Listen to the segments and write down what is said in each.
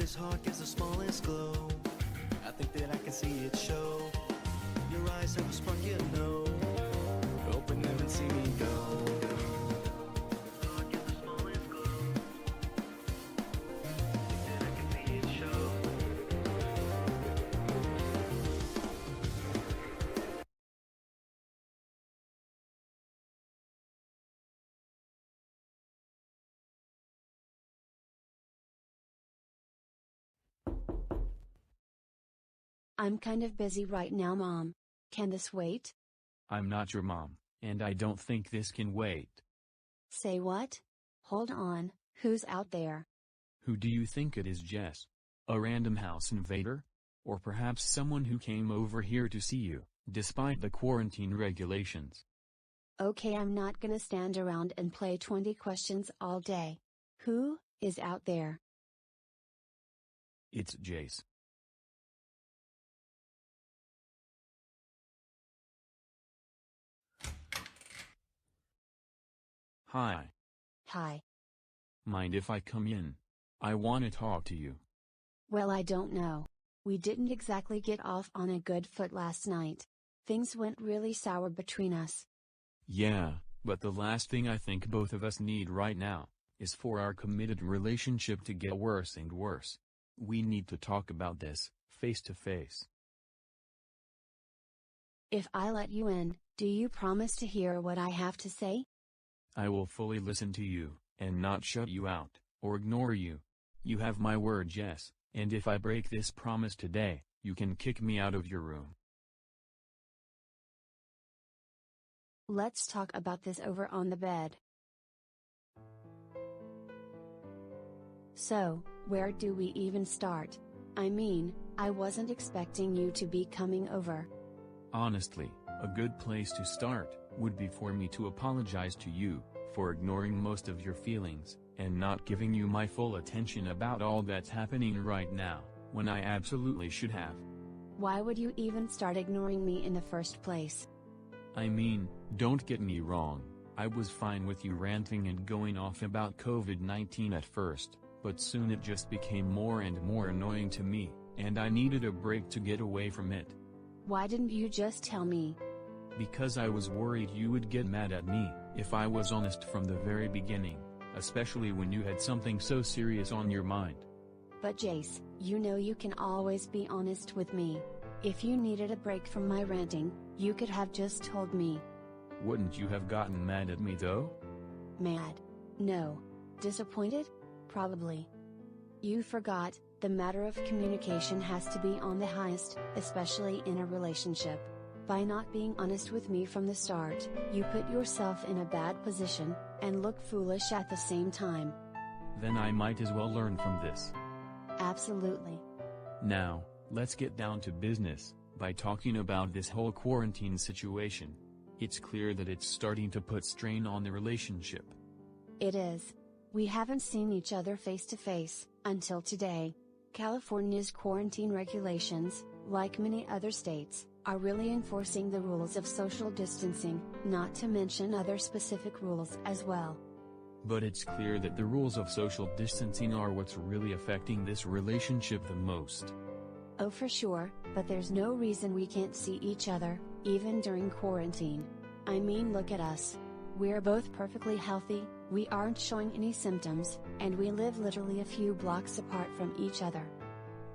as hawk as the smallest glow. I think that I can see it show. Your eyes have a spark, you know. Open them and see me go. I'm kind of busy right now, Mom. Can this wait? I'm not your mom, and I don't think this can wait. Say what? Hold on, who's out there? Who do you think it is, Jess? A random house invader? Or perhaps someone who came over here to see you, despite the quarantine regulations? Okay, I'm not gonna stand around and play 20 questions all day. Who is out there? It's Jace. Hi. Hi. Mind if I come in? I want to talk to you. Well, I don't know. We didn't exactly get off on a good foot last night. Things went really sour between us. Yeah, but the last thing I think both of us need right now is for our committed relationship to get worse and worse. We need to talk about this, face to face. If I let you in, do you promise to hear what I have to say? I will fully listen to you, and not shut you out, or ignore you. You have my word, Jess, and if I break this promise today, you can kick me out of your room. Let's talk about this over on the bed. So, where do we even start? I mean, I wasn't expecting you to be coming over. Honestly, a good place to start would be for me to apologize to you for ignoring most of your feelings, and not giving you my full attention about all that's happening right now, when I absolutely should have. Why would you even start ignoring me in the first place? I mean, don't get me wrong, I was fine with you ranting and going off about COVID-19 at first, but soon it just became more and more annoying to me, and I needed a break to get away from it. Why didn't you just tell me? Because I was worried you would get mad at me if I was honest from the very beginning, especially when you had something so serious on your mind. But Jace, you know you can always be honest with me. If you needed a break from my ranting, you could have just told me. Wouldn't you have gotten mad at me though? Mad? No. Disappointed? Probably. You forgot, the matter of communication has to be on the highest, especially in a relationship. By not being honest with me from the start, you put yourself in a bad position, and look foolish at the same time. Then I might as well learn from this. Absolutely. Now, let's get down to business, by talking about this whole quarantine situation. It's clear that it's starting to put strain on the relationship. It is. We haven't seen each other face to face, until today. California's quarantine regulations, like many other states, are really enforcing the rules of social distancing, not to mention other specific rules as well. But it's clear that the rules of social distancing are what's really affecting this relationship the most. Oh, for sure, but there's no reason we can't see each other, even during quarantine. I mean, look at us. We're both perfectly healthy, we aren't showing any symptoms, and we live literally a few blocks apart from each other.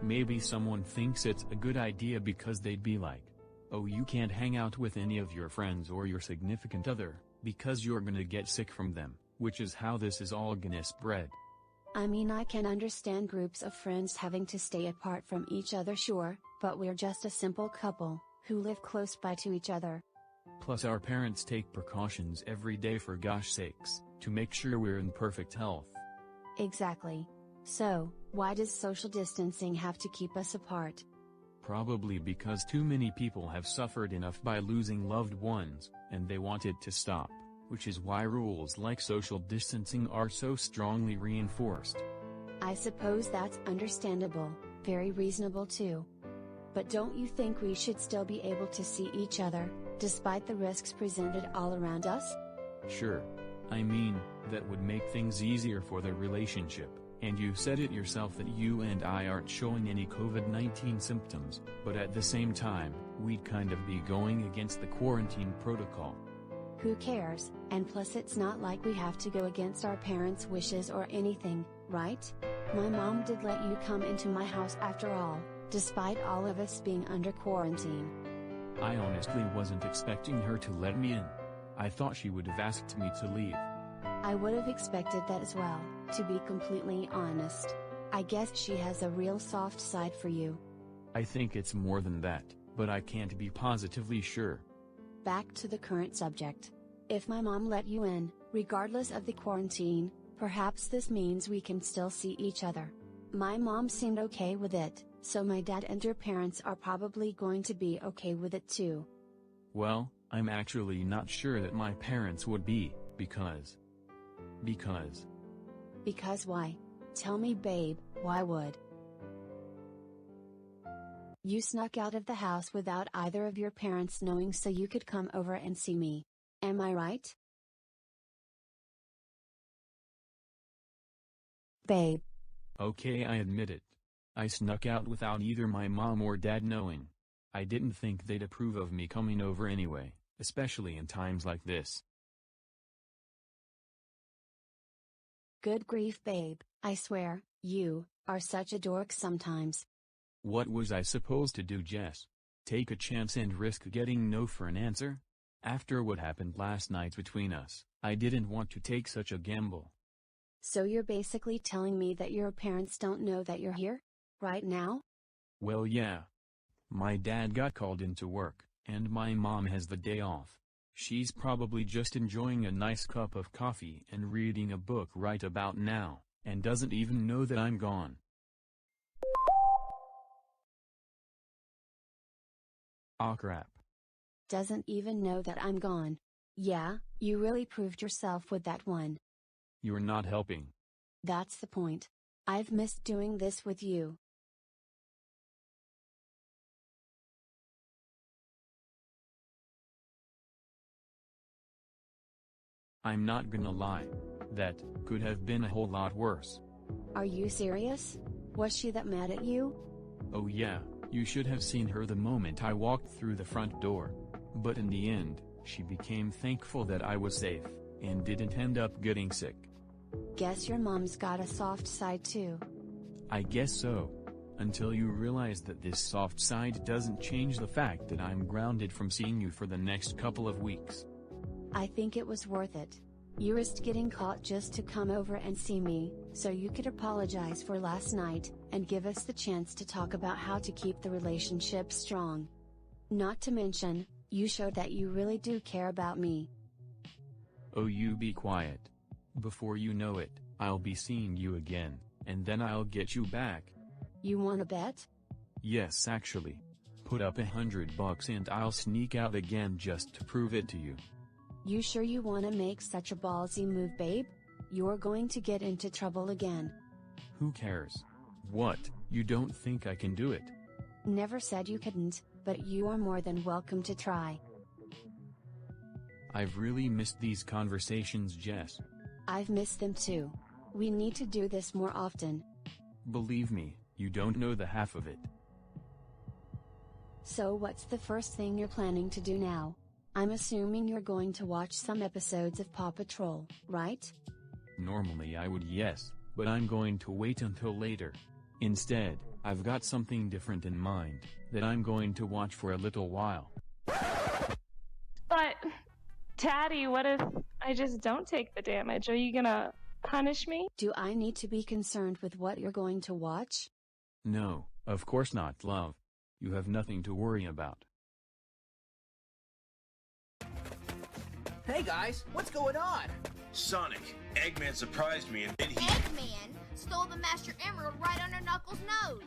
Maybe someone thinks it's a good idea because they'd be like, oh, you can't hang out with any of your friends or your significant other, because you're gonna get sick from them, which is how this is all gonna spread. I mean, I can understand groups of friends having to stay apart from each other, sure, but we're just a simple couple, who live close by to each other. Plus our parents take precautions every day for gosh sakes, to make sure we're in perfect health. Exactly. So, why does social distancing have to keep us apart? Probably because too many people have suffered enough by losing loved ones, and they want it to stop, which is why rules like social distancing are so strongly reinforced. I suppose that's understandable, very reasonable too. But don't you think we should still be able to see each other, despite the risks presented all around us? Sure. I mean, that would make things easier for the relationship, And you said it yourself that you and I aren't showing any COVID-19 symptoms, but at the same time, we'd kind of be going against the quarantine protocol. Who cares? And plus it's not like we have to go against our parents' wishes or anything, right? My mom did let you come into my house after all, despite all of us being under quarantine. I honestly wasn't expecting her to let me in. I thought she would have asked me to leave. I would have expected that as well, to be completely honest. I guess she has a real soft side for you. I think it's more than that, but I can't be positively sure. Back to the current subject. If my mom let you in, regardless of the quarantine, perhaps this means we can still see each other. My mom seemed okay with it, so my dad and your parents are probably going to be okay with it too. Well, I'm actually not sure that my parents would be, because why? Tell me babe, why would? You snuck out of the house without either of your parents knowing so you could come over and see me. Am I right? Babe. Okay, I admit it. I snuck out without either my mom or dad knowing. I didn't think they'd approve of me coming over anyway, especially in times like this. Good grief babe, I swear, you are such a dork sometimes. What was I supposed to do, Jess? Take a chance and risk getting no for an answer? After what happened last night between us, I didn't want to take such a gamble. So you're basically telling me that your parents don't know that you're here? Right now? Well yeah. My dad got called into work, and my mom has the day off. She's probably just enjoying a nice cup of coffee and reading a book right about now, and doesn't even know that I'm gone. Aw crap. Doesn't even know that I'm gone. Yeah, you really proved yourself with that one. You're not helping. That's the point. I've missed doing this with you. I'm not gonna lie. That could have been a whole lot worse. Are you serious? Was she that mad at you? Oh yeah, you should have seen her the moment I walked through the front door. But in the end, she became thankful that I was safe, and didn't end up getting sick. Guess your mom's got a soft side too. I guess so. Until you realize that this soft side doesn't change the fact that I'm grounded from seeing you for the next couple of weeks. I think it was worth it. You risked getting caught just to come over and see me, so you could apologize for last night, and give us the chance to talk about how to keep the relationship strong. Not to mention, you showed that you really do care about me. Oh, you be quiet. Before you know it, I'll be seeing you again, and then I'll get you back. You wanna bet? Yes, actually. Put up $100 and I'll sneak out again just to prove it to you. You sure you wanna make such a ballsy move, babe? You're going to get into trouble again. Who cares? What, you don't think I can do it? Never said you couldn't, but you are more than welcome to try. I've really missed these conversations, Jess. I've missed them too. We need to do this more often. Believe me, you don't know the half of it. So what's the first thing you're planning to do now? I'm assuming you're going to watch some episodes of Paw Patrol, right? Normally I would, yes, but I'm going to wait until later. Instead, I've got something different in mind, that I'm going to watch for a little while. But, Daddy, what if I just don't take the damage? Are you gonna punish me? Do I need to be concerned with what you're going to watch? No, of course not, love. You have nothing to worry about. Hey guys, what's going on? Sonic, Eggman surprised me and then he... Eggman stole the Master Emerald right under Knuckles' nose.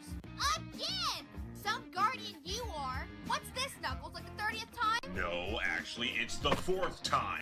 Again! Some guardian you are. What's this, Knuckles, like the 30th time? No, actually, it's the 4th time.